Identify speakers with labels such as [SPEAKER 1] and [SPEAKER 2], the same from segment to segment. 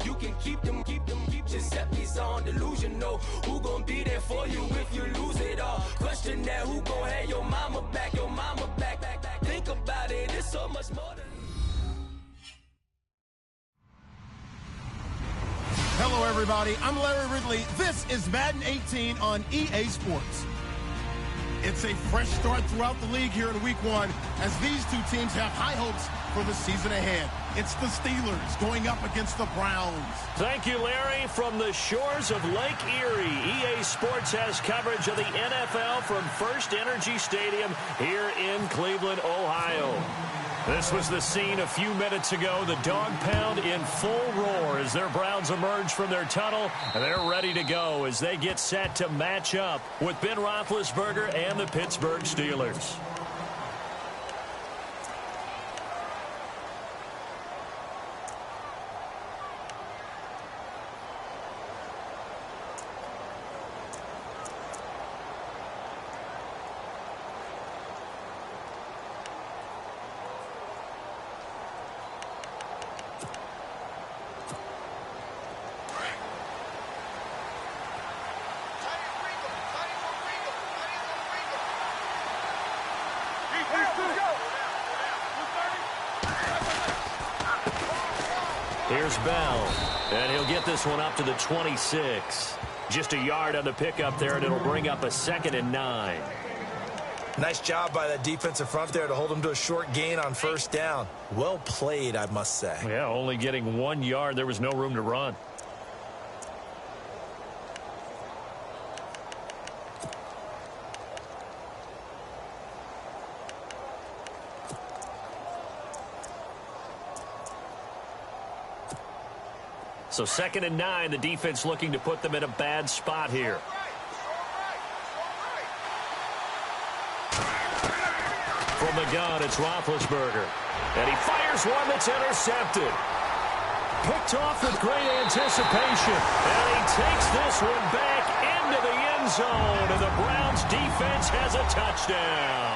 [SPEAKER 1] You can keep them. Giuseppe's on delusional. Who gon' be there for you if you lose it all? Question that, who gon' have your mama back? Think about it, it's so much more than...
[SPEAKER 2] Hello, everybody. I'm Larry Ridley. This is Madden 18 on EA Sports. It's a fresh start throughout the league here in Week 1 as these two teams have high hopes for the season ahead. It's the Steelers going up against the Browns.
[SPEAKER 3] Thank you, Larry. From the shores of Lake Erie, EA Sports has coverage of the NFL from First Energy Stadium here in Cleveland, Ohio. This was the scene a few minutes ago. The dog pound in full roar as their Browns emerge from their tunnel. And they're ready to go as they get set to match up with Ben Roethlisberger and the Pittsburgh Steelers. Here's Bell, and he'll get this one up to the 26. Just a yard on the pickup there, and it'll bring up a 2nd and 9.
[SPEAKER 4] Nice job by that defensive front there to hold him to a short gain on first down. Well played, I must say.
[SPEAKER 3] Yeah, only getting 1 yard. There was no room to run. So 2nd and 9, the defense looking to put them in a bad spot here. From the gun, it's Roethlisberger. And he fires one that's intercepted. Picked off with great anticipation. And he takes this one back into the end zone. And the Browns defense has a touchdown.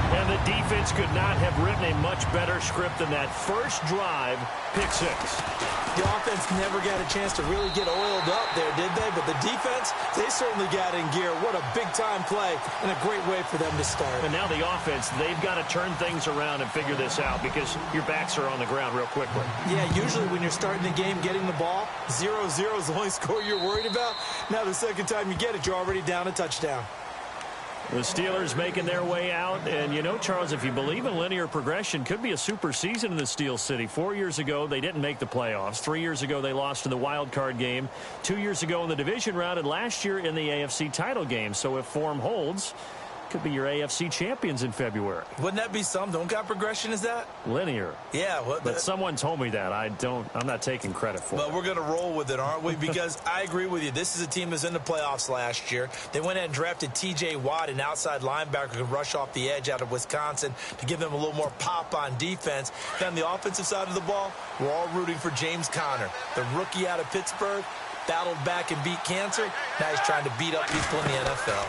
[SPEAKER 3] And the defense could not have written a much better script than that first drive, pick 6.
[SPEAKER 4] The offense never got a chance to really get oiled up there, did they? But the defense, they certainly got in gear. What a big-time play and a great way for them to start.
[SPEAKER 3] And now the offense, they've got to turn things around and figure this out because your backs are on the ground real quickly.
[SPEAKER 4] Yeah, usually when you're starting the game, getting the ball, 0-0 is the only score you're worried about. Now the second time you get it, you're already down a touchdown.
[SPEAKER 3] The Steelers making their way out. And, you know, Charles, if you believe in linear progression, could be a super season in the Steel City. 4 years ago, they didn't make the playoffs. 3 years ago, they lost in the wild card game. 2 years ago in the division round, and last year in the AFC title game. So if form holds, could be your AFC champions in February.
[SPEAKER 4] Wouldn't that be something? What kind of progression is that?
[SPEAKER 3] Linear.
[SPEAKER 4] Yeah.
[SPEAKER 3] But someone told me that. I'm not taking credit for it.
[SPEAKER 4] But we're going to roll with it, aren't we? Because I agree with you. This is a team that's in the playoffs last year. They went ahead and drafted T.J. Watt, an outside linebacker who could rush off the edge out of Wisconsin to give them a little more pop on defense. Then on the offensive side of the ball, we're all rooting for James Conner, the rookie out of Pittsburgh, battled back and beat cancer. Now he's trying to beat up people in the NFL.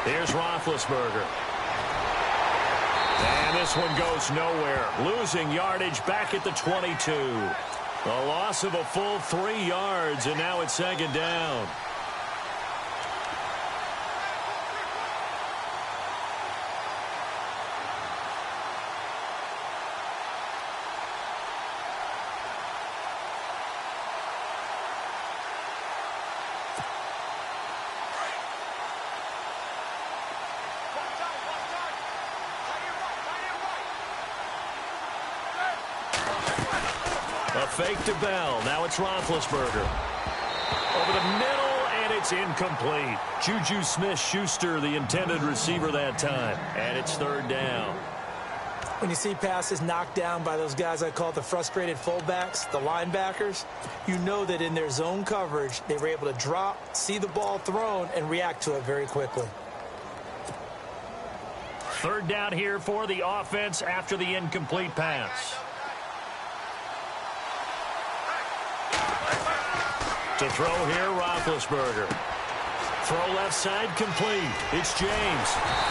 [SPEAKER 3] Here's Roethlisberger. And this one goes nowhere. Losing yardage back at the 22. A loss of a full 3 yards, and now it's 2nd down. A fake to Bell. Now it's Roethlisberger. Over the middle, and it's incomplete. Juju Smith-Schuster, the intended receiver that time. And it's 3rd down.
[SPEAKER 4] When you see passes knocked down by those guys I call the frustrated fullbacks, the linebackers, you know that in their zone coverage, they were able to drop, see the ball thrown, and react to it very quickly.
[SPEAKER 3] 3rd down here for the offense after the incomplete pass. To throw here, Roethlisberger. Throw left side, complete. It's James.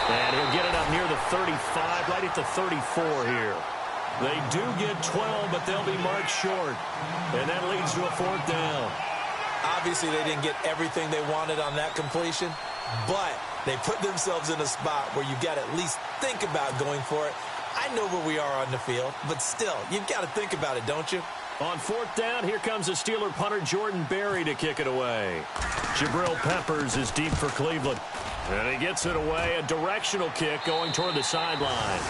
[SPEAKER 3] And he'll get it up near the 35, right at the 34 here. They do get 12, but they'll be marked short. And that leads to a 4th down.
[SPEAKER 4] Obviously, they didn't get everything they wanted on that completion, but they put themselves in a spot where you've got to at least think about going for it. I know where we are on the field, but still, you've got to think about it, don't you?
[SPEAKER 3] On 4th down, here comes a Steeler punter, Jordan Berry, to kick it away. Jabril Peppers is deep for Cleveland. And he gets it away, a directional kick going toward the sideline.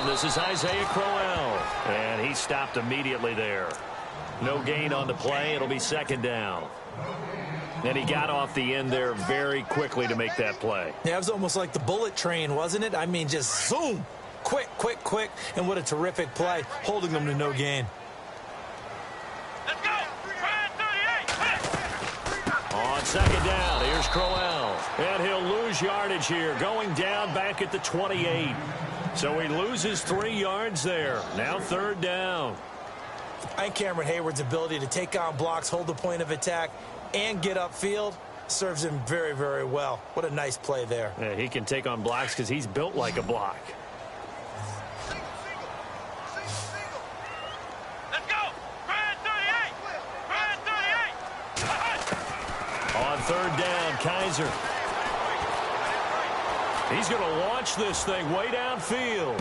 [SPEAKER 3] This is Isaiah Crowell, and he stopped immediately there. No gain on the play. It'll be 2nd down. And he got off the end there very quickly to make that play.
[SPEAKER 4] Yeah, it was almost like the bullet train, wasn't it? I mean, just zoom. Quick, quick, quick. And what a terrific play, holding them to no gain.
[SPEAKER 1] Let's go.
[SPEAKER 3] On 2nd down, here's Crowell. And he'll lose yardage here, going down back at the 28. So he loses 3 yards there. Now 3rd down.
[SPEAKER 4] I think Cameron Hayward's ability to take on blocks, hold the point of attack, and get upfield serves him very, very well. What a nice play there.
[SPEAKER 3] Yeah, he can take on blocks because he's built like a block.
[SPEAKER 1] Let's go. Brad 38. Brad 38.
[SPEAKER 3] On 3rd down, Kaiser. He's going to launch this thing way downfield.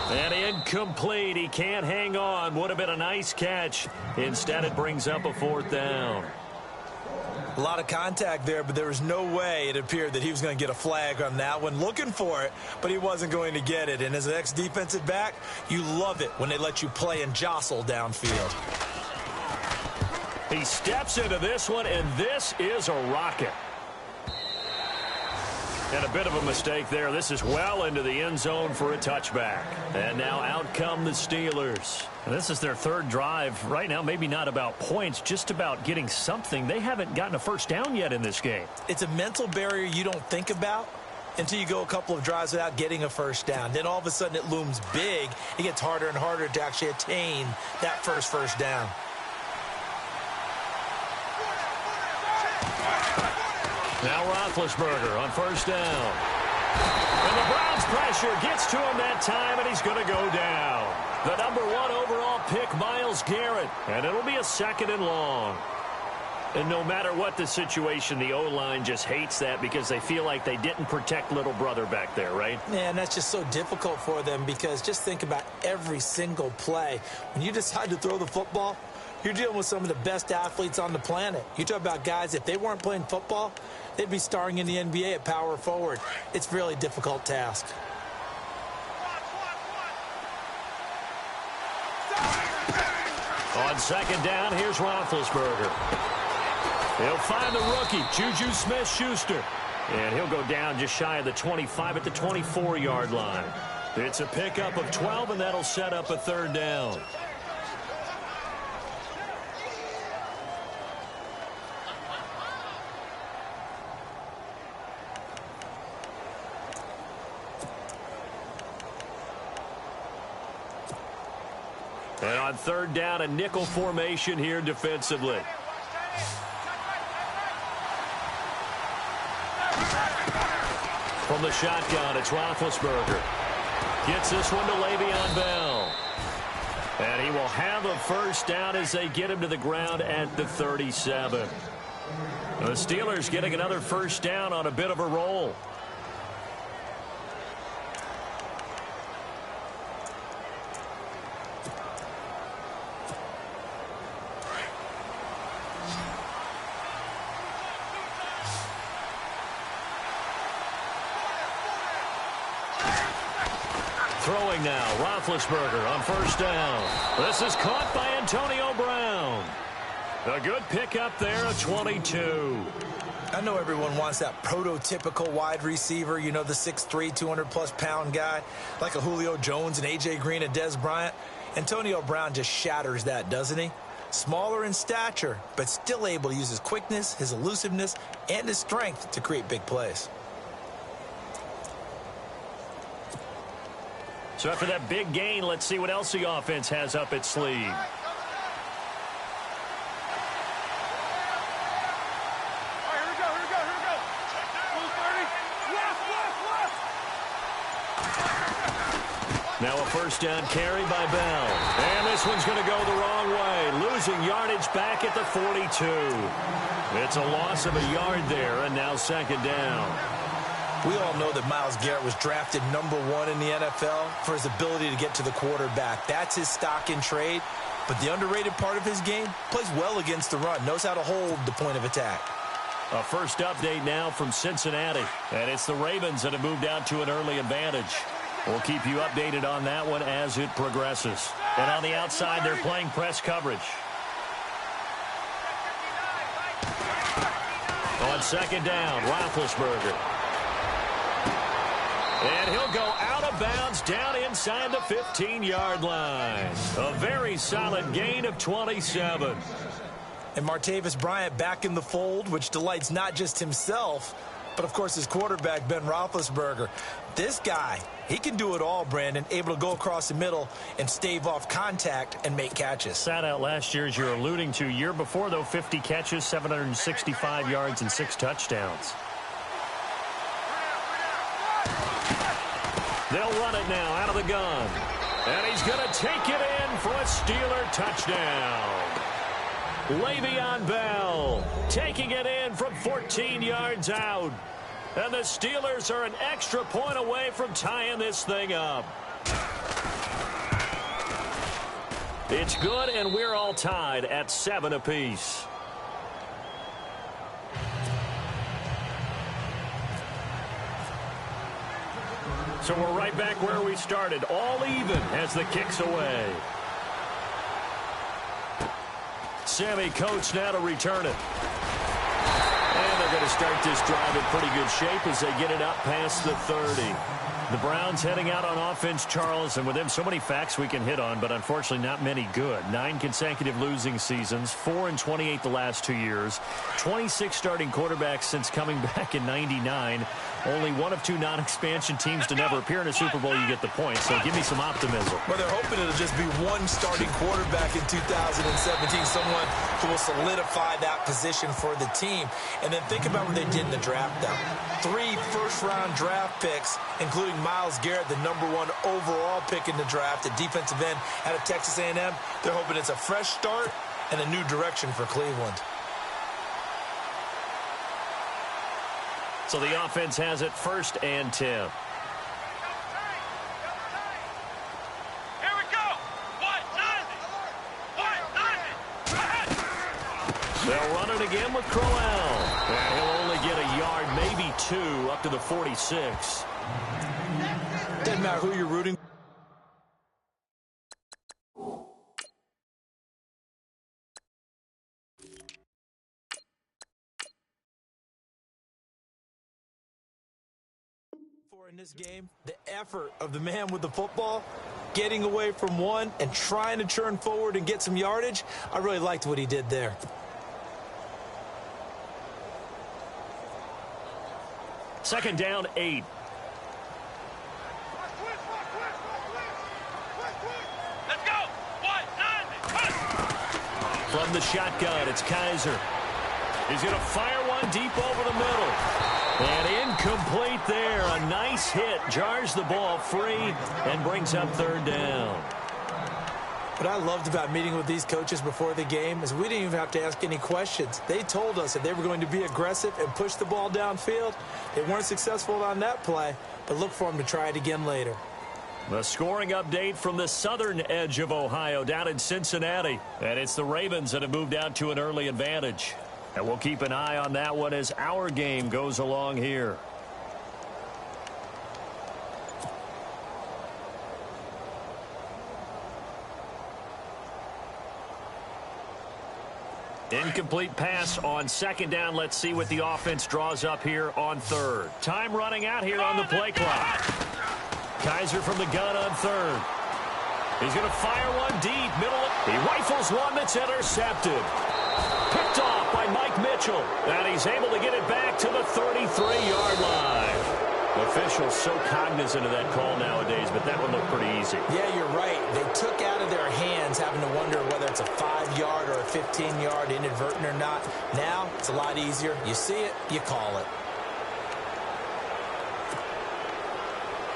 [SPEAKER 3] And incomplete. He can't hang on. Would have been a nice catch. Instead, it brings up a 4th down.
[SPEAKER 4] A lot of contact there, but there was no way it appeared that he was going to get a flag on that one. Looking for it, but he wasn't going to get it. And as an ex-defensive back, you love it when they let you play and jostle downfield.
[SPEAKER 3] He steps into this one, and this is a rocket. And a bit of a mistake there. This is well into the end zone for a touchback. And now out come the Steelers. And this is their 3rd drive. Right now, maybe not about points, just about getting something. They haven't gotten a 1st down yet in this game.
[SPEAKER 4] It's a mental barrier you don't think about until you go a couple of drives without getting a 1st down. Then all of a sudden it looms big. It gets harder and harder to actually attain that first down.
[SPEAKER 3] Now Roethlisberger on 1st down. And the Browns pressure gets to him that time, and he's going to go down. The #1 overall pick, Myles Garrett. And it'll be a 2nd and long. And no matter what the situation, the O-line just hates that because they feel like they didn't protect little brother back there, right?
[SPEAKER 4] Yeah, and that's just so difficult for them because just think about every single play. When you decide to throw the football, you're dealing with some of the best athletes on the planet. You talk about guys, if they weren't playing football, they'd be starring in the NBA at power forward. It's a really difficult task.
[SPEAKER 3] On 2nd down, here's Roethlisberger. He'll find the rookie, Juju Smith-Schuster. And he'll go down just shy of the 25 at the 24-yard line. It's a pickup of 12, and that'll set up a 3rd down. And on 3rd down, a nickel formation here defensively. From the shotgun, it's Roethlisberger. Gets this one to Le'Veon Bell. And he will have a 1st down as they get him to the ground at the 37. The Steelers getting another 1st down on a bit of a roll. Throwing now, Roethlisberger on 1st down. This is caught by Antonio Brown. A good pickup there, a 22.
[SPEAKER 4] I know everyone wants that prototypical wide receiver, you know, the 6'3", 200-plus pound guy, like a Julio Jones and A.J. Green and Dez Bryant. Antonio Brown just shatters that, doesn't he? Smaller in stature, but still able to use his quickness, his elusiveness, and his strength to create big plays.
[SPEAKER 3] So after that big gain, let's see what else the offense has up its sleeve. Now a first down carry by Bell. And this one's going to go the wrong way. Losing yardage back at the 42. It's a loss of a yard there, and now second down.
[SPEAKER 4] We all know that Myles Garrett was drafted #1 in the NFL for his ability to get to the quarterback. That's his stock in trade. But the underrated part of his game, plays well against the run, knows how to hold the point of attack.
[SPEAKER 3] A first update now from Cincinnati. And it's the Ravens that have moved out to an early advantage. We'll keep you updated on that one as it progresses. And on the outside, they're playing press coverage. On second down, Roethlisberger. And he'll go out of bounds down inside the 15-yard line. A very solid gain of 27.
[SPEAKER 4] And Martavis Bryant back in the fold, which delights not just himself, but, of course, his quarterback, Ben Roethlisberger. This guy, he can do it all, Brandon, able to go across the middle and stave off contact and make catches.
[SPEAKER 3] Sat out last year, as you're alluding to. Year before, though, 50 catches, 765 yards, and 6 touchdowns. They'll run it now out of the gun. And he's going to take it in for a Steeler touchdown. Le'Veon Bell taking it in from 14 yards out. And the Steelers are an extra point away from tying this thing up. It's good, and we're all tied at 7 apiece. So we're right back where we started, all even as the kick's away. Sammy Coates now to return it. And they're going to start this drive in pretty good shape as they get it up past the 30. The Browns heading out on offense, Charles, and with them so many facts we can hit on, but unfortunately not many good. 9 consecutive losing seasons, 4-28 the last 2 years, 26 starting quarterbacks since coming back in '99. Only one of 2 non-expansion teams to never appear in a Super Bowl. You get the point, so give me some optimism.
[SPEAKER 4] Well, they're hoping it'll just be one starting quarterback in 2017, someone who will solidify that position for the team. And then think about what they did in the draft, though. 3 first-round draft picks, including Myles Garrett, the #1 overall pick in the draft, a defensive end out of Texas A&M. They're hoping it's a fresh start and a new direction for Cleveland.
[SPEAKER 3] So the offense has it 1st and 10.
[SPEAKER 5] Here we go.
[SPEAKER 3] They'll run it again with Crowell. And he'll only get a yard, maybe 2, up to the 46.
[SPEAKER 4] Doesn't matter who you're rooting for in this game. The effort of the man with the football, getting away from one and trying to churn forward and get some yardage. I really liked what he did there.
[SPEAKER 3] Second down, 8.
[SPEAKER 5] Let's go.
[SPEAKER 3] From the shotgun, it's Kaiser. He's going to fire one deep over the middle. And incomplete there. A nice hit. Jars the ball free and brings up 3rd down.
[SPEAKER 4] What I loved about meeting with these coaches before the game is we didn't even have to ask any questions. They told us that they were going to be aggressive and push the ball downfield. They weren't successful on that play, but look for them to try it again later.
[SPEAKER 3] The scoring update from the southern edge of Ohio down in Cincinnati. And it's the Ravens that have moved out to an early advantage. And we'll keep an eye on that one as our game goes along here. Incomplete pass on second down. Let's see what the offense draws up here on third. Time running out here on the play clock. Kaiser from the gun on third. He's going to fire one deep. Middle. He rifles one that's intercepted. Picked off by Mike Mitchell. And he's able to get it back to the 33-yard line. Officials so cognizant of that call nowadays, but that one looked pretty easy.
[SPEAKER 4] Yeah, you're right. They took out of their hands having to wonder whether it's a 5-yard or a 15-yard inadvertent or not. Now, it's a lot easier. You see it, you call it.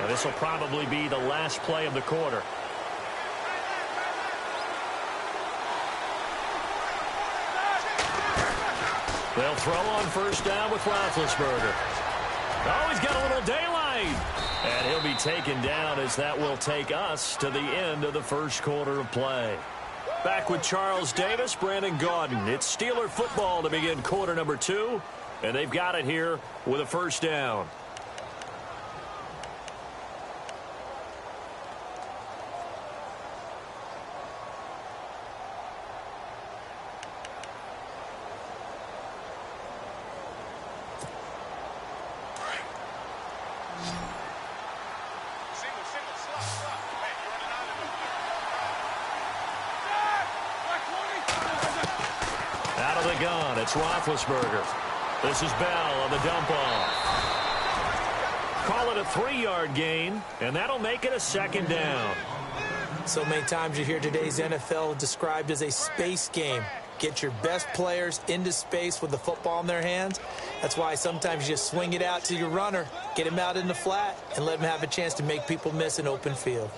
[SPEAKER 3] Now, this will probably be the last play of the quarter. They'll throw on first down with Roethlisberger. Oh, he's got a little daylight. And he'll be taken down as that will take us to the end of the first quarter of play. Back with Charles Davis, Brandon Gaudin. It's Steeler football to begin quarter number 2. And they've got it here with a first down. It's Roethlisberger. This is Bell on the dump off. Call it a 3-yard gain, and that'll make it a second down.
[SPEAKER 4] So many times you hear today's NFL described as a space game. Get your best players into space with the football in their hands. That's why sometimes you just swing it out to your runner, get him out in the flat, and let him have a chance to make people miss an open field.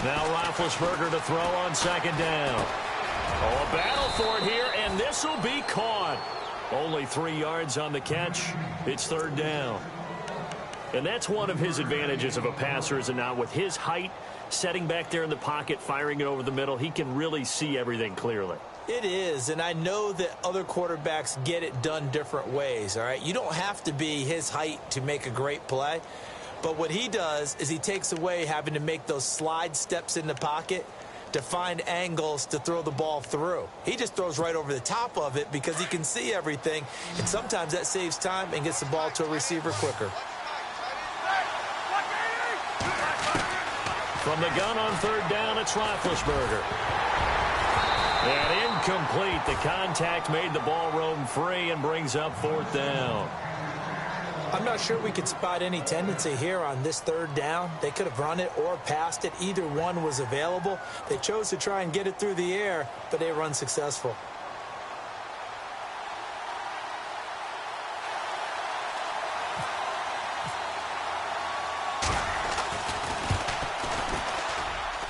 [SPEAKER 3] Now Roethlisberger to throw on second down. Oh, a battle for it here, and this will be caught. Only 3 yards on the catch. It's third down. And that's one of his advantages of a passer, is it not? With his height, setting back there in the pocket, firing it over the middle, he can really see everything clearly.
[SPEAKER 4] It is, and I know that other quarterbacks get it done different ways, all right? You don't have to be his height to make a great play. But what he does is he takes away having to make those slide steps in the pocket to find angles to throw the ball through. He just throws right over the top of it because he can see everything, and sometimes that saves time and gets the ball to a receiver quicker.
[SPEAKER 3] From the gun on third down, it's Roethlisberger. And incomplete. The contact made the ball roam free and brings up fourth down.
[SPEAKER 4] I'm not sure we could spot any tendency here on this third down. They could have run it or passed it. Either one was available. They chose to try and get it through the air, but they were unsuccessful.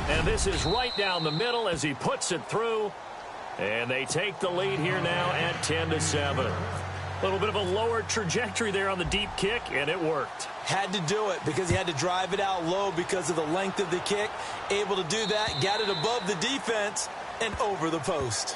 [SPEAKER 3] And this is right down the middle as he puts it through. And they take the lead here now at 10-7. A little bit of a lower trajectory there on the deep kick, and it worked.
[SPEAKER 4] Had to do it because he had to drive it out low because of the length of the kick. Able to do that, got it above the defense and over the post.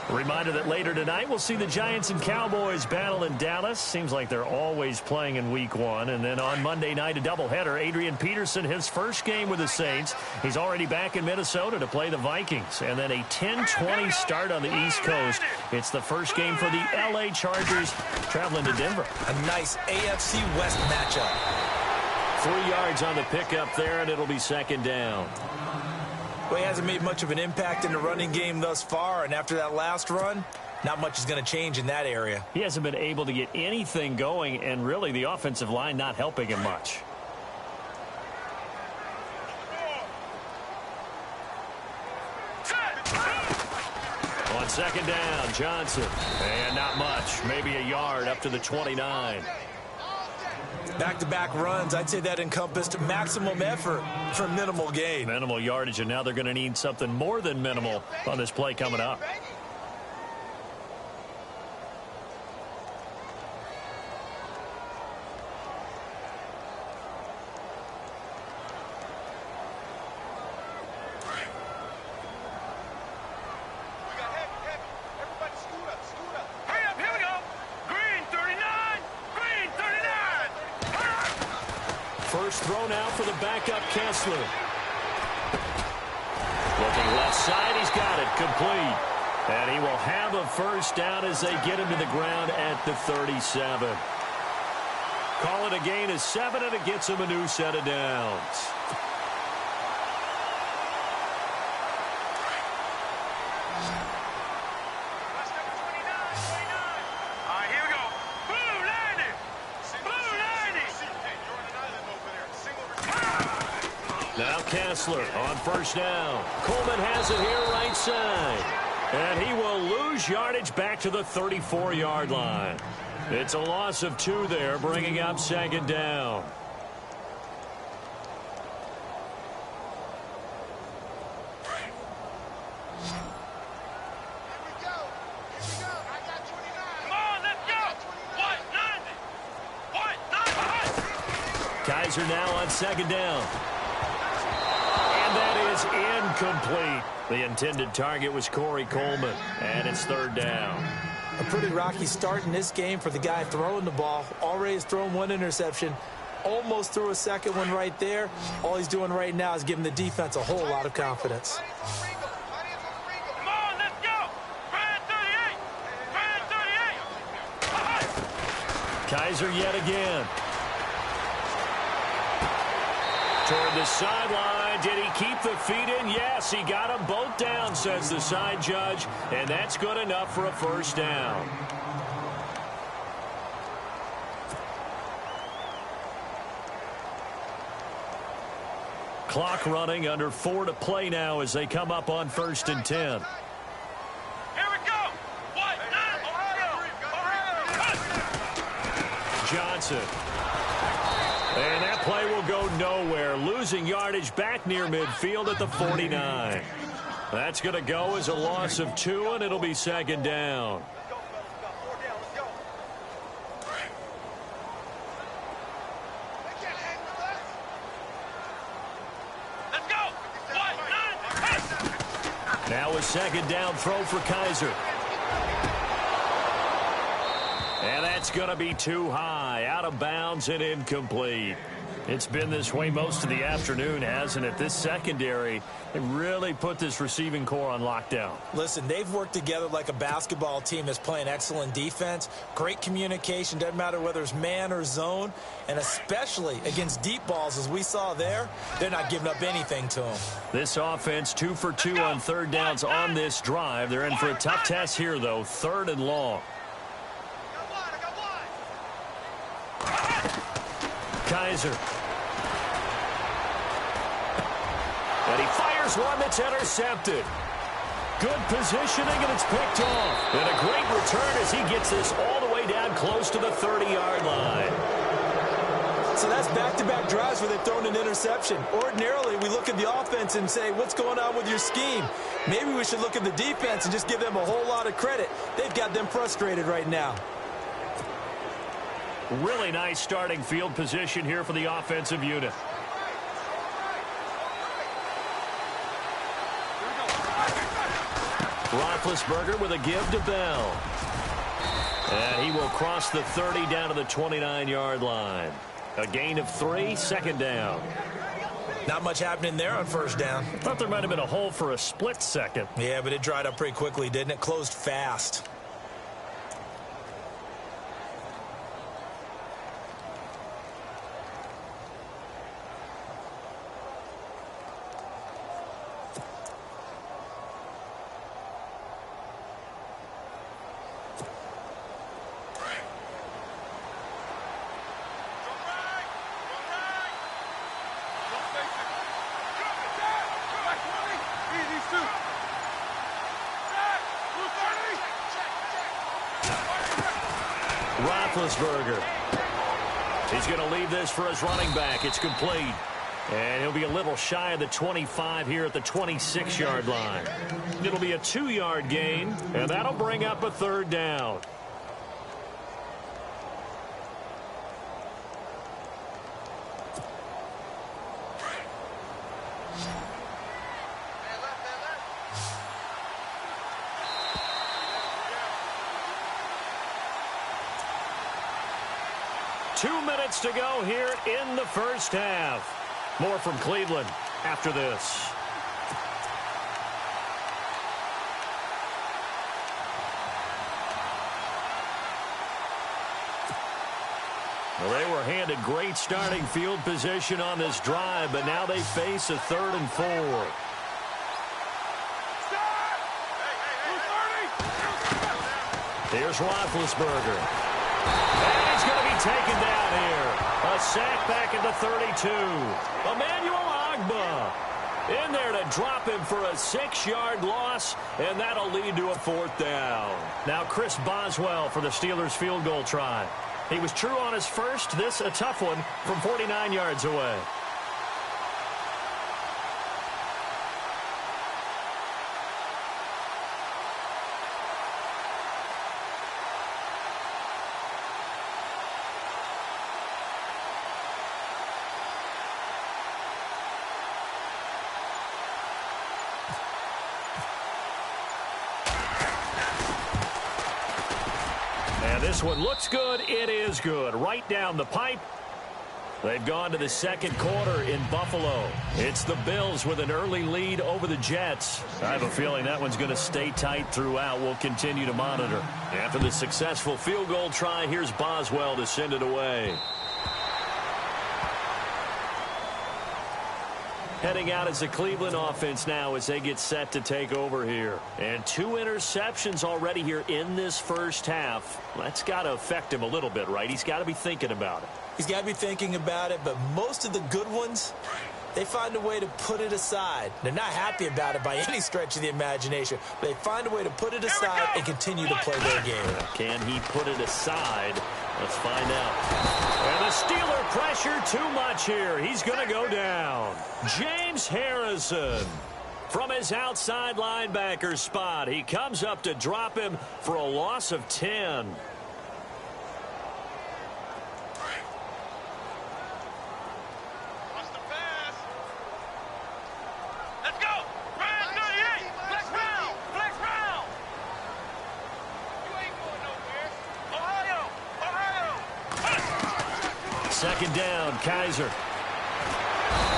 [SPEAKER 3] A reminder that later tonight we'll see the Giants and Cowboys battle in Dallas. Seems like they're always playing in week 1. And then on Monday night, a doubleheader. Adrian Peterson, his first game with the Saints. He's already back in Minnesota to play the Vikings. And then a 10-20 start on the East Coast. It's the first game for the L.A. Chargers traveling to Denver.
[SPEAKER 4] A nice AFC West matchup.
[SPEAKER 3] 3 yards on the pickup there, and it'll be second down.
[SPEAKER 4] Well, he hasn't made much of an impact in the running game thus far, and after that last run, not much is going to change in that area.
[SPEAKER 3] He hasn't been able to get anything going, and really the offensive line not helping him much. On second down, Johnson. And not much, maybe a yard up to the 29.
[SPEAKER 4] Back-to-back runs, I'd say that encompassed maximum effort for minimal gain.
[SPEAKER 3] Minimal yardage, and now they're going to need something more than minimal on this play coming up. First throw now for the backup Kessler. Looking left side, he's got it, complete. And he will have a first down as they get him to the ground at the 37. Call it a gain of 7, and it gets him a new set of downs. Now Kessler on first down. Coleman has it here right side. And he will lose yardage back to the 34-yard line. It's a loss of 2 there, bringing up second down. Kaiser now on second down. And that is incomplete. The intended target was Corey Coleman, and it's third down.
[SPEAKER 4] A pretty rocky start in this game for the guy throwing the ball. Already has thrown 1 interception. Almost threw a second one right there. All he's doing right now is giving the defense a whole lot of confidence.
[SPEAKER 5] Come on, let's go. Brand 38.
[SPEAKER 3] Kaiser yet again. Toward the sideline. Did he keep the feet in? Yes, he got them both down, says the side judge. And that's good enough for a first down. Clock running, under 4 to play now as they come up on 1st and 10.
[SPEAKER 5] Here we go. What?
[SPEAKER 3] Johnson. And that play will go nowhere, losing yardage back near midfield at the 49. That's going to go as a loss of 2, and it'll be second down.
[SPEAKER 5] Let's go.
[SPEAKER 3] Now a second down throw for Kaiser. And that's going to be too high, out of bounds and incomplete. It's been this way most of the afternoon, hasn't it? This secondary, they really put this receiving core on lockdown.
[SPEAKER 4] Listen, they've worked together like a basketball team that's playing excellent defense. Great communication, doesn't matter whether it's man or zone. And especially against deep balls, as we saw there, they're not giving up anything to them.
[SPEAKER 3] This offense 2 for 2 on third downs on this drive. They're in for a tough test here, though, 3rd and long. Kaiser. And he fires one that's intercepted. Good positioning, and it's picked off. And a great return as he gets this all the way down close to the 30-yard line.
[SPEAKER 4] So that's back-to-back drives where they've thrown an interception. Ordinarily, we look at the offense and say, what's going on with your scheme? Maybe we should look at the defense and just give them a whole lot of credit. They've got them frustrated right now.
[SPEAKER 3] Really nice starting field position here for the offensive unit. Roethlisberger with a give to Bell. And he will cross the 30 down to the 29-yard line. A gain of 3, second down.
[SPEAKER 4] Not much happening there on first down.
[SPEAKER 3] Thought there might have been a hole for a split second.
[SPEAKER 4] Yeah, but it dried up pretty quickly, didn't it? Closed fast.
[SPEAKER 3] Roethlisberger. He's going to leave this for his running back. It's complete. And he'll be a little shy of the 25 here at the 26-yard line. It'll be a 2-yard gain, and that'll bring up a third down. 2 minutes to go here in the first half. More from Cleveland after this. Well, they were handed great starting field position on this drive, but now they face a 3rd and 4. Here's Roethlisberger. And he's going to be taken down here. A sack back at the 32. Emmanuel Ogbah in there to drop him for a 6-yard loss, and that'll lead to a 4th down. Now Chris Boswell for the Steelers field goal try. He was true on his first. This a tough one from 49 yards away. This one looks good. It is good. Right down the pipe. They've gone to the second quarter in Buffalo. It's the Bills with an early lead over the Jets. I have a feeling that one's going to stay tight throughout. We'll continue to monitor. After the successful field goal try, here's Boswell to send it away. Heading out as the Cleveland offense now as they get set to take over here. And 2 interceptions already here in this first half. That's got to affect him a little bit, right? He's got to be thinking about it.
[SPEAKER 4] He's got to be thinking about it, but most of the good ones, they find a way to put it aside. They're not happy about it by any stretch of the imagination. But they find a way to put it aside and continue to play their game.
[SPEAKER 3] Can he put it aside? Let's find out. And the Steeler pressure too much here. He's going to go down. James Harrison from his outside linebacker spot. He comes up to drop him for a loss of 10. Second down, Kaiser.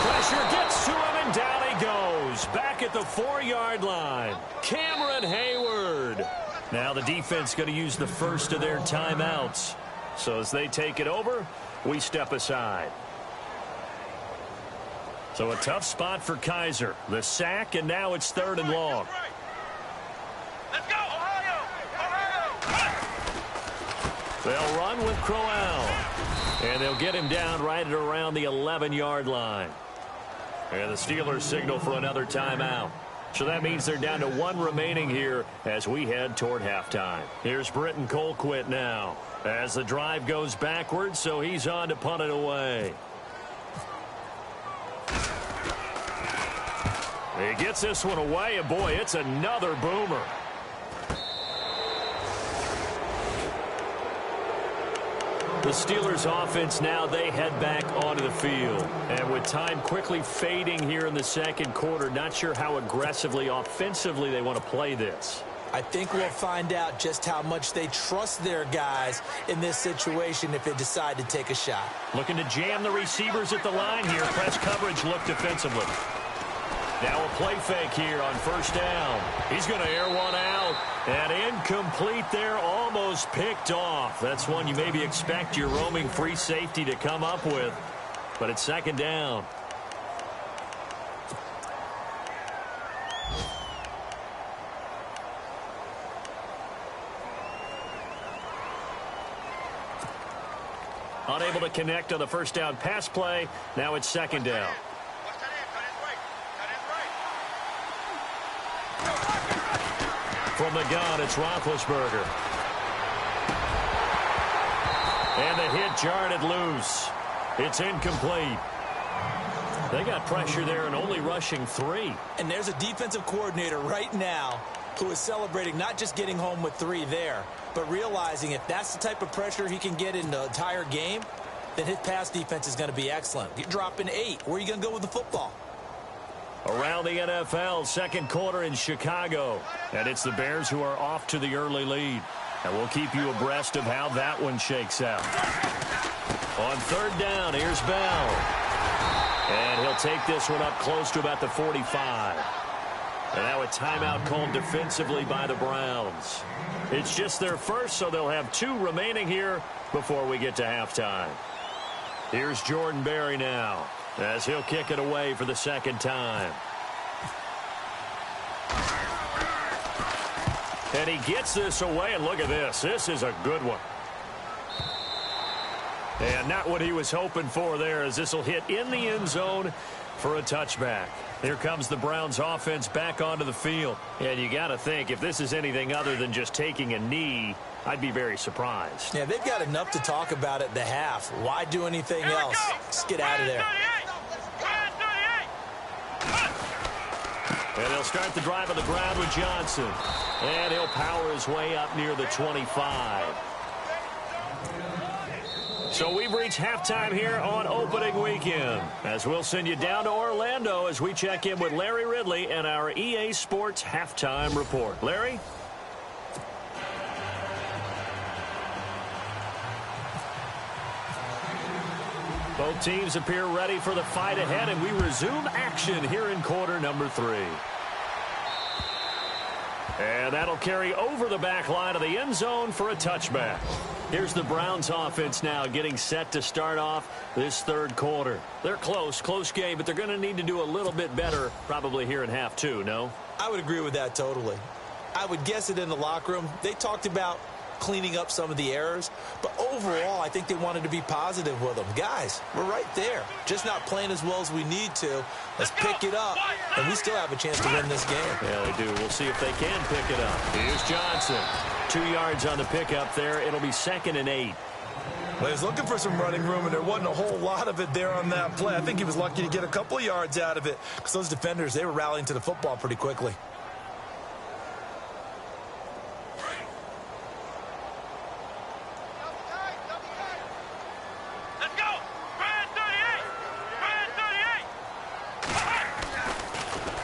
[SPEAKER 3] Pressure gets to him, and down he goes. Back at the 4-yard line. Cameron Hayward. Now the defense going to use the first of their timeouts. So as they take it over, we step aside. So a tough spot for Kaiser. The sack, and now it's 3rd and long.
[SPEAKER 5] Let's go, Ohio!
[SPEAKER 3] They'll run with Crowell. And they'll get him down right at around the 11-yard line. And the Steelers signal for another timeout. So that means they're down to 1 remaining here as we head toward halftime. Here's Britton Colquitt now as the drive goes backwards, so he's on to punt it away. He gets this one away, and boy, it's another boomer. The Steelers offense now, they head back onto the field. And with time quickly fading here in the second quarter, not sure how aggressively, offensively they want to play this.
[SPEAKER 4] I think we'll find out just how much they trust their guys in this situation if they decide to take a shot.
[SPEAKER 3] Looking to jam the receivers at the line here. Press coverage look defensively. Now a play fake here on first down. He's going to air one out. And incomplete there, almost picked off. That's one you maybe expect your roaming free safety to come up with. But it's second down. Unable to connect on the first down pass play. Now it's second down. From the gun, it's Roethlisberger. And the hit jarred it loose. It's incomplete. They got pressure there and only rushing 3.
[SPEAKER 4] And there's a defensive coordinator right now who is celebrating not just getting home with 3 there, but realizing if that's the type of pressure he can get in the entire game, then his pass defense is going to be excellent. You're dropping 8. Where are you going to go with the football?
[SPEAKER 3] Around the NFL, second quarter in Chicago. And it's the Bears who are off to the early lead. And we'll keep you abreast of how that one shakes out. On third down, here's Bell. And he'll take this one up close to about the 45. And now a timeout called defensively by the Browns. It's just their first, so they'll have 2 remaining here before we get to halftime. Here's Jordan Berry now as he'll kick it away for the second time. And he gets this away, and look at this. This is a good one. And not what he was hoping for there, as this will hit in the end zone for a touchback. Here comes the Browns offense back onto the field. And you got to think, if this is anything other than just taking a knee, I'd be very surprised.
[SPEAKER 4] Yeah, they've got enough to talk about at the half. Why do anything else? Just get out of there.
[SPEAKER 3] And they'll start the drive on the ground with Johnson. And he'll power his way up near the 25. So we've reached halftime here on opening weekend, as we'll send you down to Orlando as we check in with Larry Ridley and our EA Sports halftime report. Larry? Both teams appear ready for the fight ahead, and we resume action here in quarter number 3. And that'll carry over the back line of the end zone for a touchback. Here's the Browns offense now getting set to start off this third quarter. They're close game, but they're going to need to do a little bit better probably here in half 2, no?
[SPEAKER 4] I would agree with that totally. I would guess it in the locker room. They talked about cleaning up some of the errors, but overall I think they wanted to be positive with them. Guys, we're right there, just not playing as well as we need to. Let's pick it up, and we still have a chance to win this game.
[SPEAKER 3] Yeah, they do. We'll see if they can pick it up. Here's Johnson. 2 yards on the pickup there. It'll be 2nd and 8.
[SPEAKER 4] Well, he was looking for some running room, and there wasn't a whole lot of it there on that play. I think he was lucky to get a couple of yards out of it, because those defenders, they were rallying to the football pretty quickly.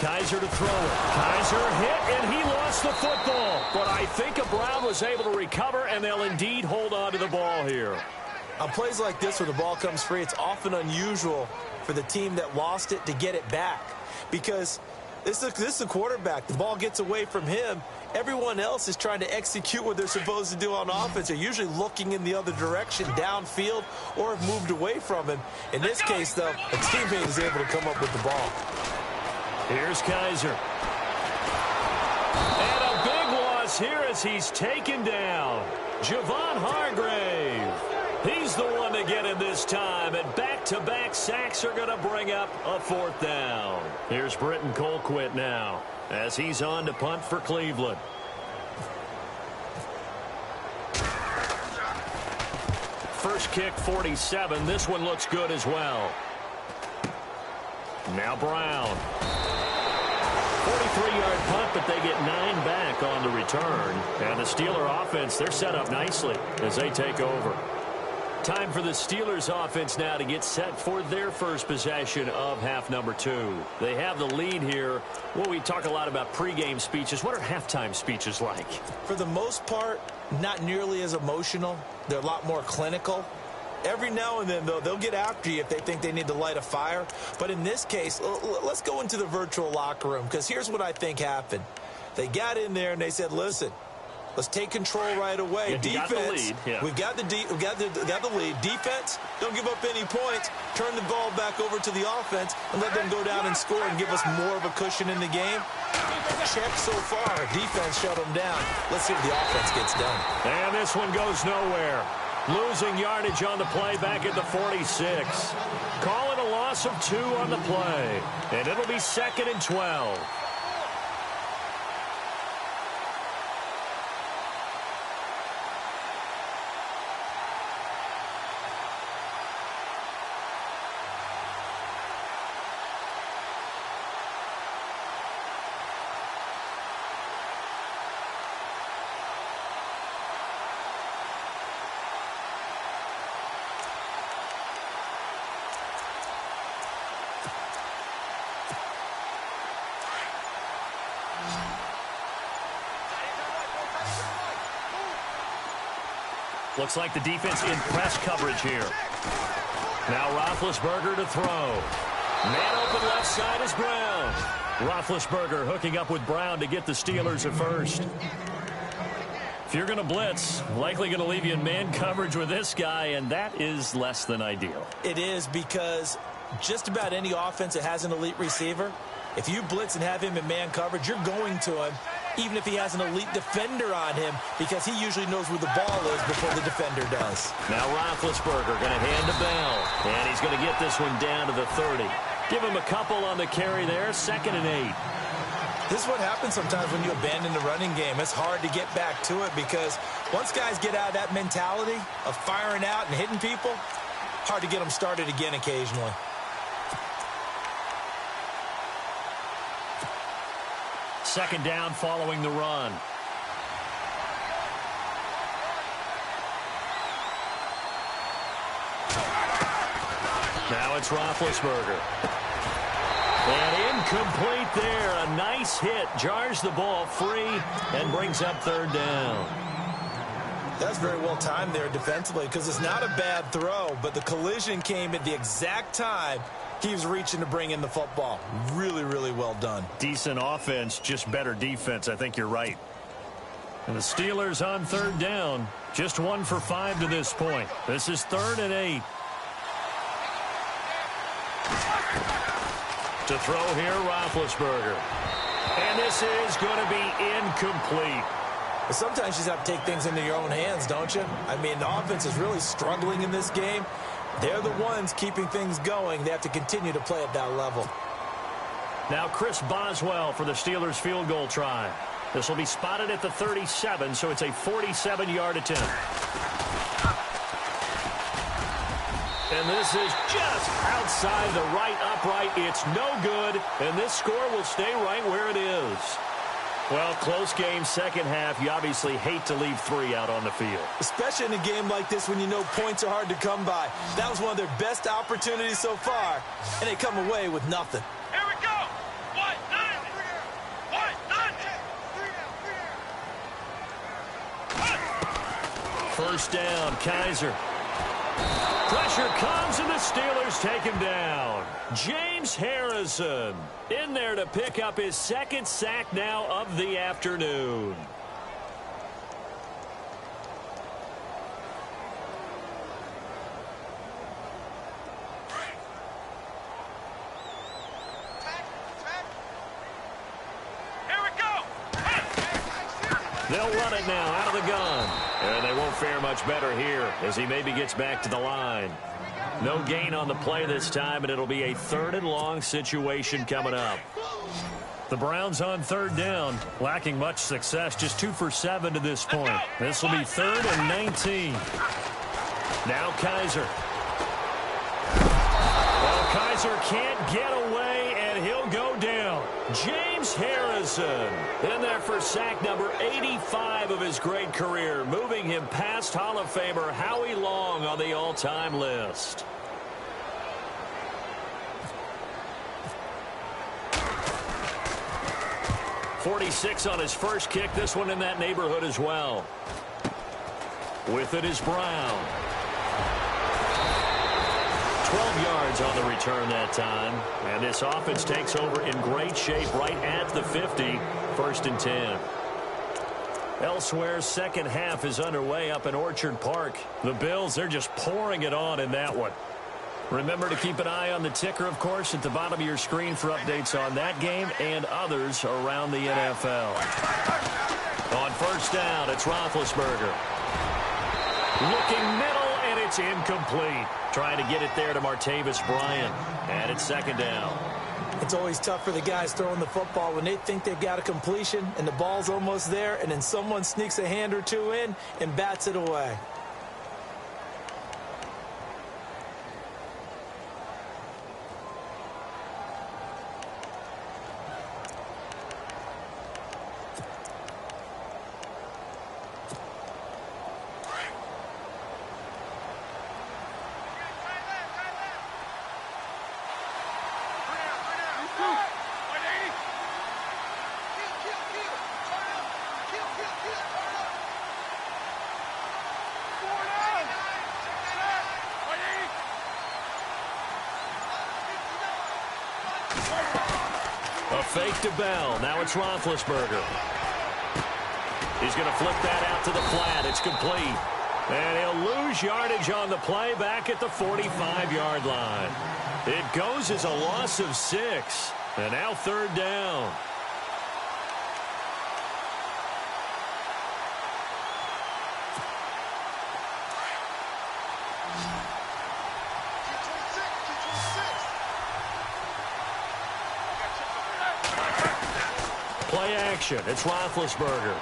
[SPEAKER 3] Kaiser to throw it. Kaiser hit, and he lost the football. But I think a Brown was able to recover, and they'll indeed hold on to the ball here.
[SPEAKER 4] On plays like this where the ball comes free, it's often unusual for the team that lost it to get it back. Because this is a quarterback. The ball gets away from him. Everyone else is trying to execute what they're supposed to do on offense. They're usually looking in the other direction, downfield, or have moved away from him. In this case, though, a teammate is able to come up with the ball.
[SPEAKER 3] Here's Kaiser. And a big loss here as he's taken down. Javon Hargrave. He's the one to get him this time, and back-to-back sacks are going to bring up a 4th down. Here's Britton Colquitt now as he's on to punt for Cleveland. First kick, 47. This one looks good as well. Now Brown. 43-yard punt, but they get 9 back on the return. And the Steeler offense, they're set up nicely as they take over. Time for the Steelers offense now to get set for their first possession of half number 2. They have the lead here. Well, we talk a lot about pregame speeches. What are halftime speeches like?
[SPEAKER 4] For the most part, not nearly as emotional. They're a lot more clinical. Every now and then, though, they'll get after you if they think they need to light a fire. But in this case, let's go into the virtual locker room, because here's what I think happened. They got in there and they said, listen, let's take control right away.
[SPEAKER 3] Yeah,
[SPEAKER 4] defense, we've got the lead. Defense, don't give up any points. Turn the ball back over to the offense and let them go down and score and give us more of a cushion in the game. Check so far. Defense shut them down. Let's see if the offense gets done.
[SPEAKER 3] And this one goes nowhere. Losing yardage on the play back at the 46. Calling a loss of 2 on the play. And it'll be 2nd and 12. Looks like the defense in press coverage here. Now Roethlisberger to throw. Man open left side is Brown. Roethlisberger hooking up with Brown to get the Steelers at first. If you're going to blitz, likely going to leave you in man coverage with this guy, and that is less than ideal.
[SPEAKER 4] It is, because just about any offense that has an elite receiver, if you blitz and have him in man coverage, you're going to him, even if he has an elite defender on him, because he usually knows where the ball is before the defender does.
[SPEAKER 3] Now Roethlisberger going to hand to Bell, and he's going to get this one down to the 30. Give him a couple on the carry there, 2nd and 8.
[SPEAKER 4] This is what happens sometimes when you abandon the running game. It's hard to get back to it, because once guys get out of that mentality of firing out and hitting people, hard to get them started again occasionally.
[SPEAKER 3] Second down following the run. Now it's Roethlisberger. And incomplete there. A nice hit. Jars the ball free and brings up 3rd down.
[SPEAKER 4] That's very well timed there defensively, because it's not a bad throw, but the collision came at the exact time he was reaching to bring in the football. Really, really well done.
[SPEAKER 3] Decent offense, just better defense. I think you're right. And the Steelers on 3rd down. Just 1 for 5 to this point. This is 3rd and 8. To throw here, Roethlisberger. And this is going to be incomplete.
[SPEAKER 4] But sometimes you just have to take things into your own hands, don't you? I mean, the offense is really struggling in this game. They're the ones keeping things going. They have to continue to play at that level.
[SPEAKER 3] Now Chris Boswell for the Steelers field goal try. This will be spotted at the 37, so it's a 47-yard attempt. And this is just outside the right upright. It's no good, and this score will stay right where it is. Well, close game, second half. You obviously hate to leave 3 out on the field.
[SPEAKER 4] Especially in a game like this when you know points are hard to come by. That was one of their best opportunities so far, and they come away with nothing.
[SPEAKER 5] Here we go. 1, 9. 1.
[SPEAKER 3] First down, Kaiser. Pressure comes, and the Steelers take him down. James Harrison in there to pick up his 2nd sack now of the afternoon.
[SPEAKER 5] Here we go.
[SPEAKER 3] They'll run it now out of the gun. And they won't fare much better here as he maybe gets back to the line. No gain on the play this time, and it'll be a 3rd and long situation coming up. The Browns on 3rd down, lacking much success, just 2 for 7 to this point. This will be 3rd and 19. Now Kaiser. Well, Kaiser can't get away, and he'll go down. James Harrison in there for sack number 85 of his great career, moving him past Hall of Famer Howie Long on the all-time list. .46 on his first kick. This one in that neighborhood as well. With it is Brown. 12 yards on the return that time. And this offense takes over in great shape right at the 50. 1st and 10. Elsewhere, second half is underway up in Orchard Park. The Bills, they're just pouring it on in that one. Remember to keep an eye on the ticker, of course, at the bottom of your screen for updates on that game and others around the NFL. On first down, it's Roethlisberger. Looking middle, and it's incomplete. Trying to get it there to Martavis Bryant. And it's 2nd down.
[SPEAKER 4] It's always tough for the guys throwing the football when they think they've got a completion and the ball's almost there, and then someone sneaks a hand or two in and bats it away.
[SPEAKER 3] fake to Bell. Now it's Roethlisberger. He's going to flip that out to the flat. It's complete. And he'll lose yardage on the play back at the 45-yard line. It goes as a loss of 6. And now 3rd down. Play action. It's Roethlisberger.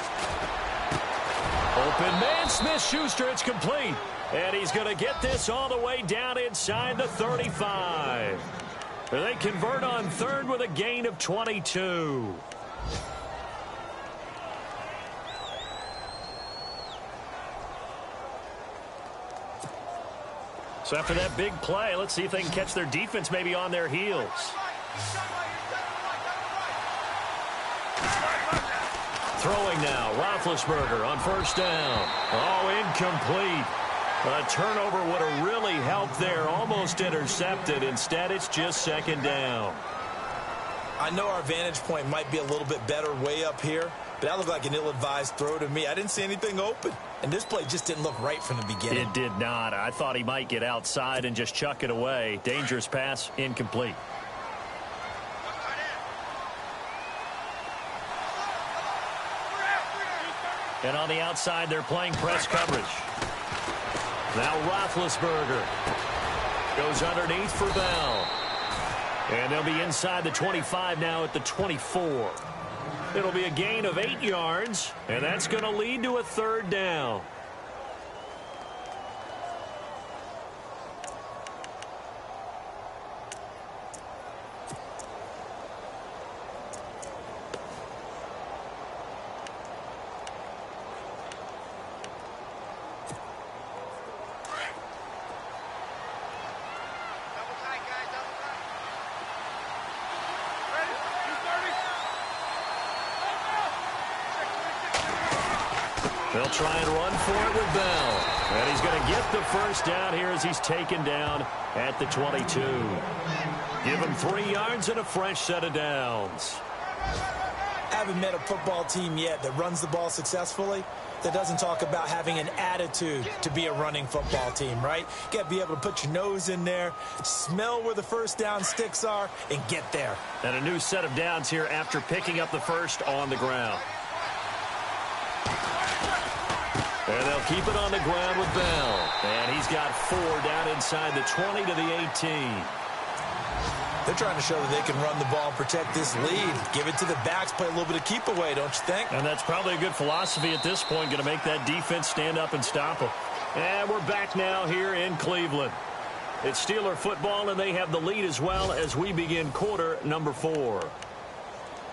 [SPEAKER 3] Open man, Smith-Schuster. It's complete. And he's going to get this all the way down inside the 35. They convert on 3rd with a gain of 22. So after that big play, let's see if they can catch their defense maybe on their heels. Throwing now, Roethlisberger on 1st down. Oh, incomplete. A turnover would have really helped there, almost intercepted. Instead, it's just 2nd down.
[SPEAKER 4] I know our vantage point might be a little bit better way up here, but that looked like an ill-advised throw to me. I didn't see anything open, and this play just didn't look right from the beginning.
[SPEAKER 3] It did not. I thought he might get outside and just chuck it away. Dangerous pass, incomplete. And on the outside, they're playing press coverage. Now Roethlisberger goes underneath for Bell. And they'll be inside the 25 now at the 24. It'll be a gain of 8 yards, and that's going to lead to a 3rd down. They'll try and run for it with Bell. And he's going to get the 1st down here as he's taken down at the 22. Give him 3 yards and a fresh set of downs.
[SPEAKER 4] I haven't met a football team yet that runs the ball successfully that doesn't talk about having an attitude to be a running football team, right? You got to be able to put your nose in there, smell where the 1st down sticks are, and get there.
[SPEAKER 3] And a new set of downs here after picking up the 1st on the ground. And they'll keep it on the ground with Bell. And he's got 4 down inside the 20 to the 18.
[SPEAKER 4] They're trying to show that they can run the ball and protect this lead. Give it to the backs, play a little bit of keep away, don't you think?
[SPEAKER 3] And that's probably a good philosophy at this point, going to make that defense stand up and stop them. And we're back now here in Cleveland. It's Steeler football, and they have the lead as well as we begin quarter number 4.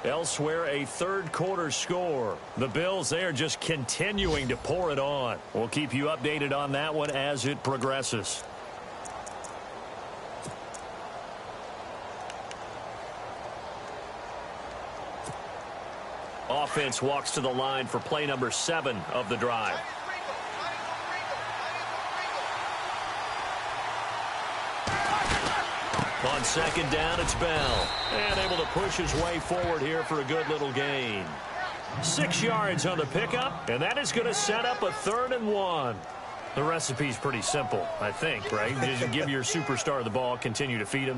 [SPEAKER 3] Elsewhere, a 3rd quarter score. The Bills, they are just continuing to pour it on. We'll keep you updated on that one as it progresses. Offense walks to the line for play number 7 of the drive. On 2nd down, it's Bell. And able to push his way forward here for a good little gain. 6 yards on the pickup, and that is going to set up a 3rd and 1. The recipe's pretty simple, I think, right? Just give your superstar the ball, continue to feed him.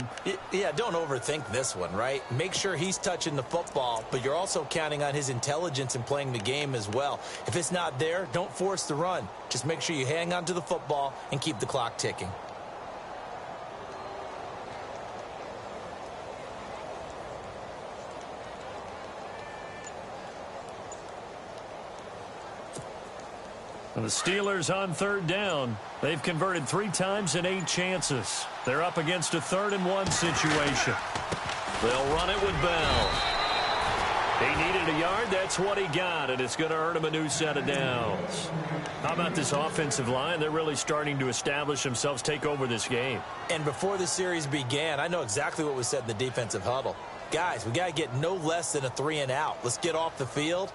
[SPEAKER 4] Yeah, don't overthink this one, right? Make sure he's touching the football, but you're also counting on his intelligence in playing the game as well. If it's not there, don't force the run. Just make sure you hang on to the football and keep the clock ticking.
[SPEAKER 3] And the Steelers on 3rd down. They've converted 3 times in 8 chances. They're up against a 3rd and 1 situation. They'll run it with Bell. He needed a yard. That's what he got, and it's going to earn him a new set of downs. How about this offensive line? They're really starting to establish themselves, take over this game.
[SPEAKER 4] And before the series began, I know exactly what was said in the defensive huddle. Guys, we got to get no less than a 3 and out. Let's get off the field.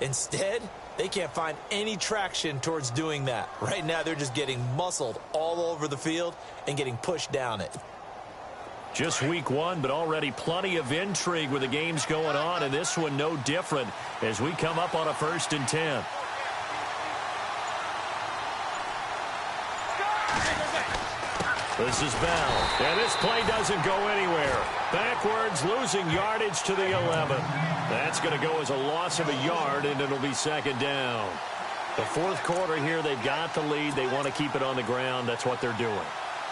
[SPEAKER 4] Instead, they can't find any traction towards doing that. Right now, they're just getting muscled all over the field and getting pushed down it.
[SPEAKER 3] Just week one, but already plenty of intrigue with the games going on, and this one no different as we come up on a 1st and 10. This is Bell, and this play doesn't go anywhere. Backwards, losing yardage to the 11. That's going to go as a loss of a yard, and it'll be 2nd down. The 4th quarter here, they've got the lead. They want to keep it on the ground. That's what they're doing.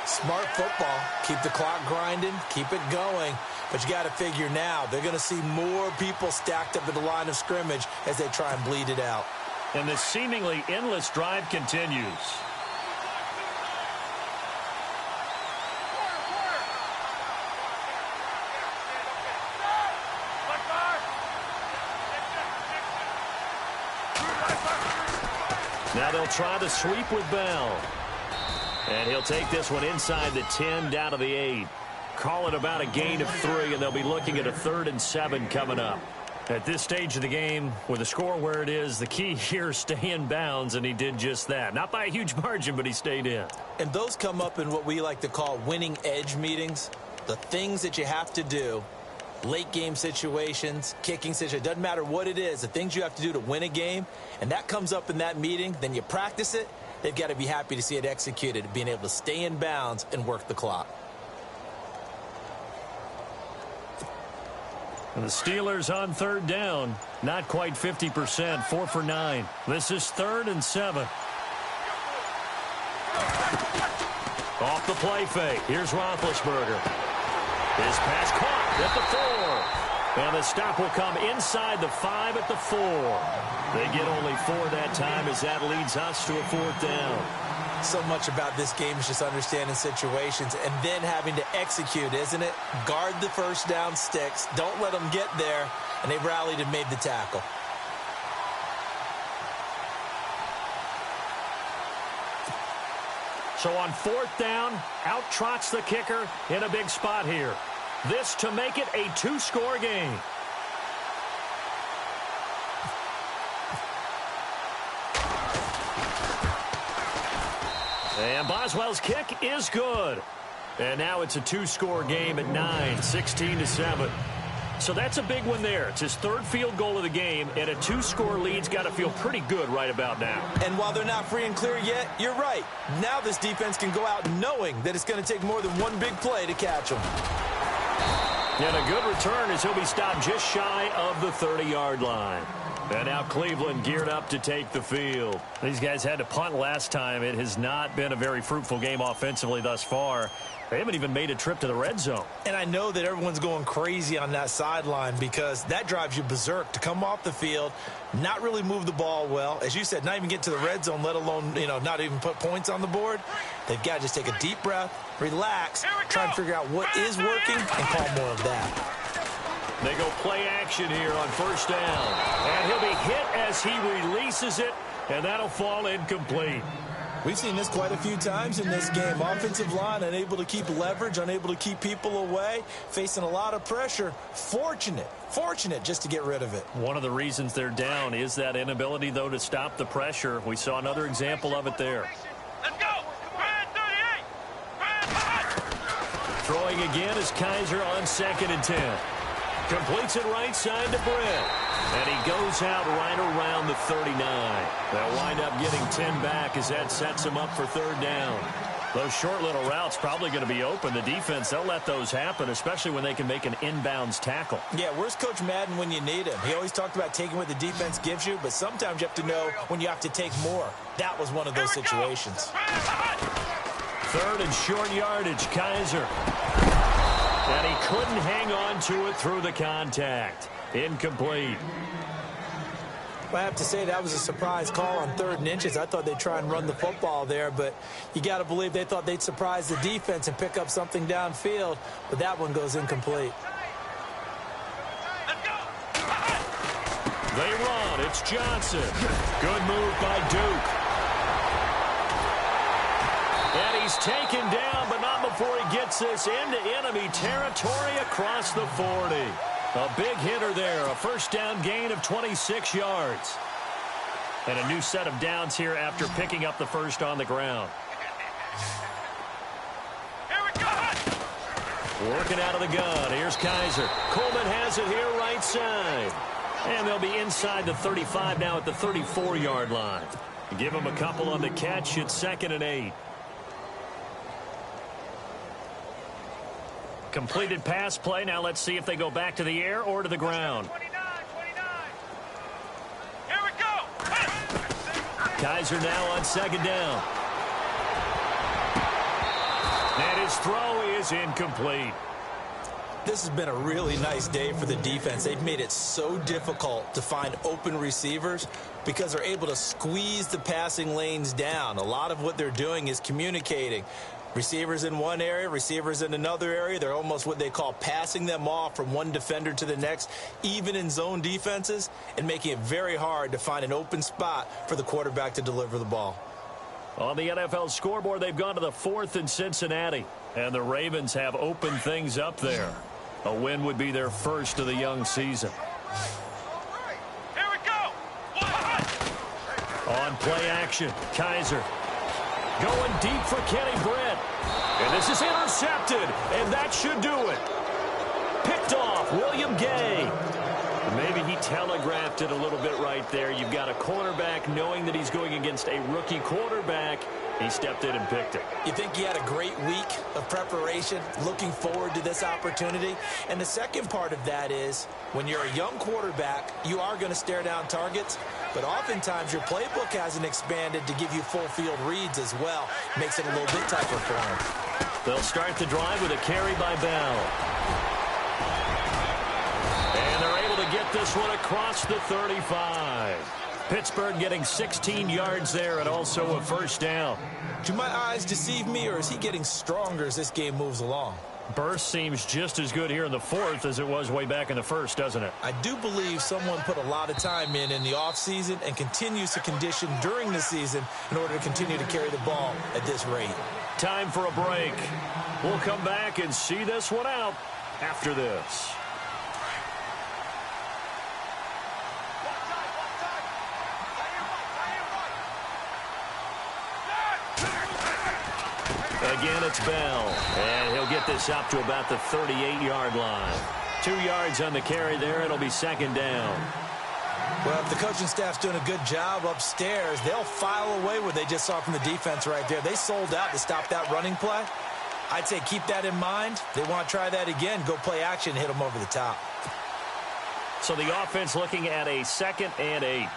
[SPEAKER 4] Smart football. Keep the clock grinding. Keep it going. But you got to figure now, they're going to see more people stacked up at the line of scrimmage as they try and bleed it out.
[SPEAKER 3] And this seemingly endless drive continues. Now they'll try the sweep with Bell. And he'll take this one inside the 10, down to the 8. Call it about a gain of 3, and they'll be looking at a 3rd and 7 coming up. At this stage of the game, with the score where it is, the key here, stay in bounds, and he did just that. Not by a huge margin, but he stayed in.
[SPEAKER 4] And those come up in what we like to call winning edge meetings. The things that you have to do, late game situations, kicking situations, doesn't matter what it is, the things you have to do to win a game, and that comes up in that meeting, then you practice it. They've got to be happy to see it executed, being able to stay in bounds and work the clock.
[SPEAKER 3] And the Steelers on 3rd down, not quite 50%, 4 for 9. This is 3rd and 7. Off the play fake. Here's Roethlisberger. His pass caught at the 4. And the stop will come inside the 5 at the 4. They get only 4 that time as that leads us to a 4th down.
[SPEAKER 4] So much about this game is just understanding situations and then having to execute, isn't it? Guard the 1st down sticks. Don't let them get there. And they rallied and made the tackle.
[SPEAKER 3] So on 4th down, out trots the kicker in a big spot here. This to make it a 2-score game. And Boswell's kick is good. And now it's a 2-score game at 9, 16-7. So that's a big one there. It's his 3rd field goal of the game, and a 2-score lead's got to feel pretty good right about now.
[SPEAKER 4] And while they're not free and clear yet, you're right. Now this defense can go out knowing that it's going to take more than one big play to catch them.
[SPEAKER 3] And a good return as he'll be stopped just shy of the 30-yard line. And now Cleveland geared up to take the field. These guys had to punt last time. It has not been a very fruitful game offensively thus far. They haven't even made a trip to the red zone. And I know that everyone's going crazy on that sideline because that drives you berserk to come off the field, not really move the ball well. As you said, not even get to the red zone, let alone, not even put points on the board. They've got to just take a deep breath, relax, try and figure out what is working and call more of that. They go play action here on 1st down. And he'll be hit as he releases it, and that'll fall incomplete. We've seen this quite a few times in this game. Offensive line unable to keep leverage, unable to keep people away, facing a lot of pressure. Fortunate just to get rid of it. One of the reasons they're down is that inability, though, to stop the pressure. We saw another example of it there.
[SPEAKER 5] Let's go. Brand 38. Brand.
[SPEAKER 3] Throwing again is Kaiser on 2nd and 10. Completes it right side to Brent. And he goes out right around the 39. They'll wind up getting 10 back as that sets him up for 3rd down. Those short little routes probably going to be open. The defense, they'll let those happen, especially when they can make an inbounds tackle. Yeah, where's Coach Madden when you need him? He always talked about taking what the defense gives you, but sometimes you have to know when you have to take more. That was one of those situations. 3rd and short yardage, Kaiser. And he couldn't hang on to it through the contact. Incomplete.
[SPEAKER 4] I have to say that was a surprise call on 3rd and inches. I thought they'd try and run the football there, but you got to believe they thought they'd surprise the defense and pick up something downfield, but that one goes incomplete.
[SPEAKER 3] They run. It's Johnson. Good move by Duke. And he's taken down, but not before he gets this into enemy territory across the 40. A big hitter there, a 1st down gain of 26 yards. And a new set of downs here after picking up the 1st on the ground.
[SPEAKER 5] Here we go.
[SPEAKER 3] Working out of the gun. Here's Kaiser. Coleman has it here right side. And they'll be inside the 35 now at the 34-yard line. Give him a couple on the catch. It's 2nd and 8. Completed pass play. Now let's see if they go back to the air or to the ground.
[SPEAKER 5] 29. Here we go.
[SPEAKER 3] Kaiser now on 2nd down. And his throw is incomplete.
[SPEAKER 4] This has been a really nice day for the defense. They've made it so difficult to find open receivers because they're able to squeeze the passing lanes down. A lot of what they're doing is communicating. Receivers in one area, receivers in another area. They're almost what they call passing them off from one defender to the next, even in zone defenses, and making it very hard to find an open spot for the quarterback to deliver the ball.
[SPEAKER 3] On the NFL scoreboard, they've gone to the 4th in Cincinnati, and the Ravens have opened things up there. A win would be their first of the young season.
[SPEAKER 5] Here we go.
[SPEAKER 3] On play action, Kaiser going deep for Kenny Brett. And this is intercepted, and that should do it. Picked off, William Gay. Maybe he telegraphed it a little bit right there. You've got a quarterback knowing that he's going against a rookie quarterback. He stepped in and picked it.
[SPEAKER 4] You think he had a great week of preparation, looking forward to this opportunity? And the second part of that is, when you're a young quarterback, you are going to stare down targets, but oftentimes your playbook hasn't expanded to give you full field reads as well. Makes it a little bit tougher for him.
[SPEAKER 3] They'll start the drive with a carry by Bell. And they're able to get this one across the 35. Pittsburgh getting 16 yards there and also a first down.
[SPEAKER 4] Do my eyes deceive me, or is he getting stronger as this game moves along?
[SPEAKER 3] Burst seems just as good here in the 4th as it was way back in the 1st, doesn't it?
[SPEAKER 4] I do believe someone put a lot of time in the offseason and continues to condition during the season in order to continue to carry the ball at this rate.
[SPEAKER 3] Time for a break. We'll come back and see this one out after this. Again, it's Bell, and he'll get this up to about the 38-yard line. 2 yards on the carry there. It'll be 2nd down.
[SPEAKER 4] Well, if the coaching staff's doing a good job upstairs, they'll file away what they just saw from the defense right there. They sold out to stop that running play. I'd say keep that in mind. They want to try that again, go play action, hit them over the top.
[SPEAKER 3] So the offense looking at a 2nd and 8.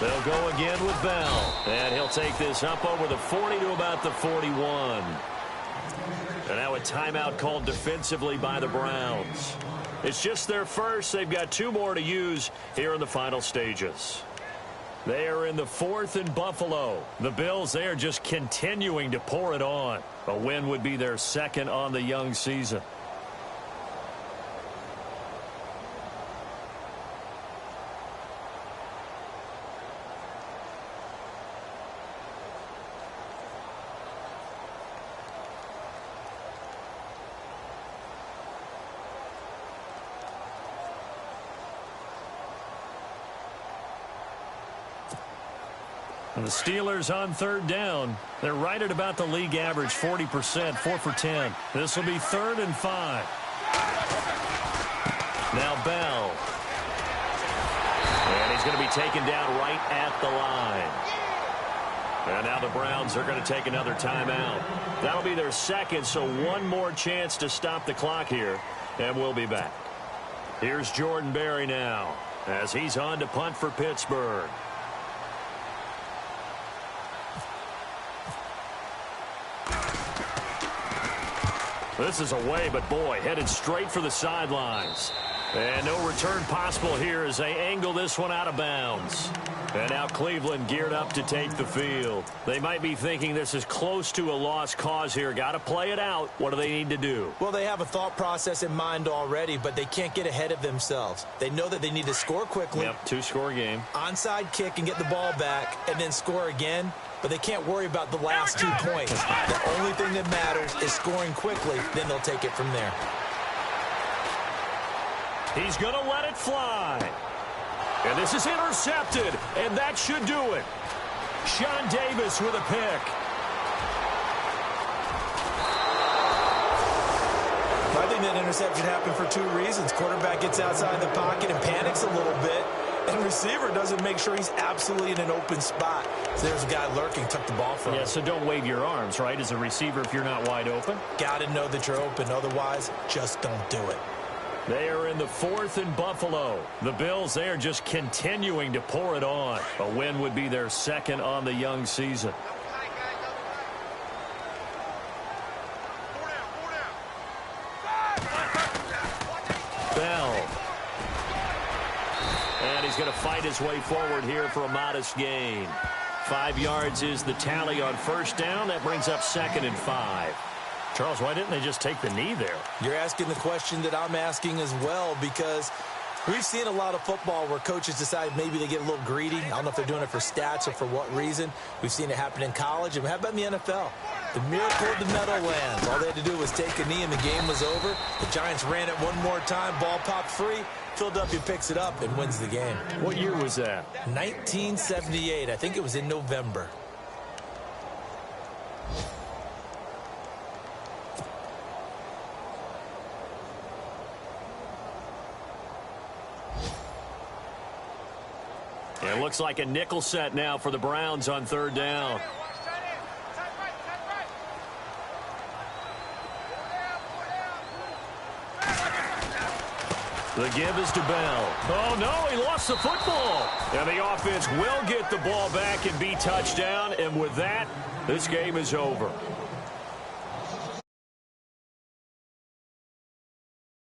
[SPEAKER 3] They'll go again with Bell. And he'll take this up over the 40 to about the 41. And now a timeout called defensively by the Browns. It's just their first. They've got 2 more to use here in the final stages. They are in the 4th in Buffalo. The Bills, they are just continuing to pour it on. A win would be their 2nd on the young season. And the Steelers on 3rd down. They're right at about the league average, 40%, 4 for 10. This will be 3rd and 5. Now Bell. And he's going to be taken down right at the line. And now the Browns are going to take another timeout. That'll be their 2nd, so 1 more chance to stop the clock here. And we'll be back. Here's Jordan Berry now as he's on to punt for Pittsburgh. This is away, but boy, headed straight for the sidelines. And no return possible here as they angle this one out of bounds. And now Cleveland geared up to take the field. They might be thinking this is close to a lost cause here. Got to play it out. What do they need to do?
[SPEAKER 4] Well, they have a thought process in mind already, but they can't get ahead of themselves. They know that they need to score quickly.
[SPEAKER 3] Yep, two-score game.
[SPEAKER 4] Onside kick and get the ball back and then score again. But they can't worry about the last 2 points. The only thing that matters is scoring quickly. Then they'll take it from there.
[SPEAKER 3] He's going to let it fly. And this is intercepted, and that should do it. Sean Davis with a pick.
[SPEAKER 4] I think that interception happened for 2 reasons. Quarterback gets outside the pocket and panics a little bit, and receiver doesn't make sure he's absolutely in an open spot. So there's a guy lurking, took the ball from him.
[SPEAKER 3] Yeah, so don't wave your arms, right, as a receiver if you're not wide open.
[SPEAKER 4] Got to know that you're open. Otherwise, just don't do it.
[SPEAKER 3] They are in the 4th in Buffalo. The Bills, they are just continuing to pour it on. A win would be their 2nd on the young season. Bell. And he's going to fight his way forward here for a modest gain. 5 yards is the tally on first down. That brings up 2nd and 5. Charles, why didn't they just take the knee there?
[SPEAKER 4] You're asking the question that I'm asking as well, because we've seen a lot of football where coaches decide maybe they get a little greedy. I don't know if they're doing it for stats or for what reason. We've seen it happen in college. And how about in the NFL? The miracle of the Meadowlands. All they had to do was take a knee and the game was over. The Giants ran it one more time. Ball popped free. Philadelphia picks it up and wins the game.
[SPEAKER 3] What year was that?
[SPEAKER 4] 1978. I think it was in November.
[SPEAKER 3] It looks like a nickel set now for the Browns on 3rd down. The give is to Bell. Oh, no, he lost the football. And the offense will get the ball back and be touchdown. And with that, this game is over.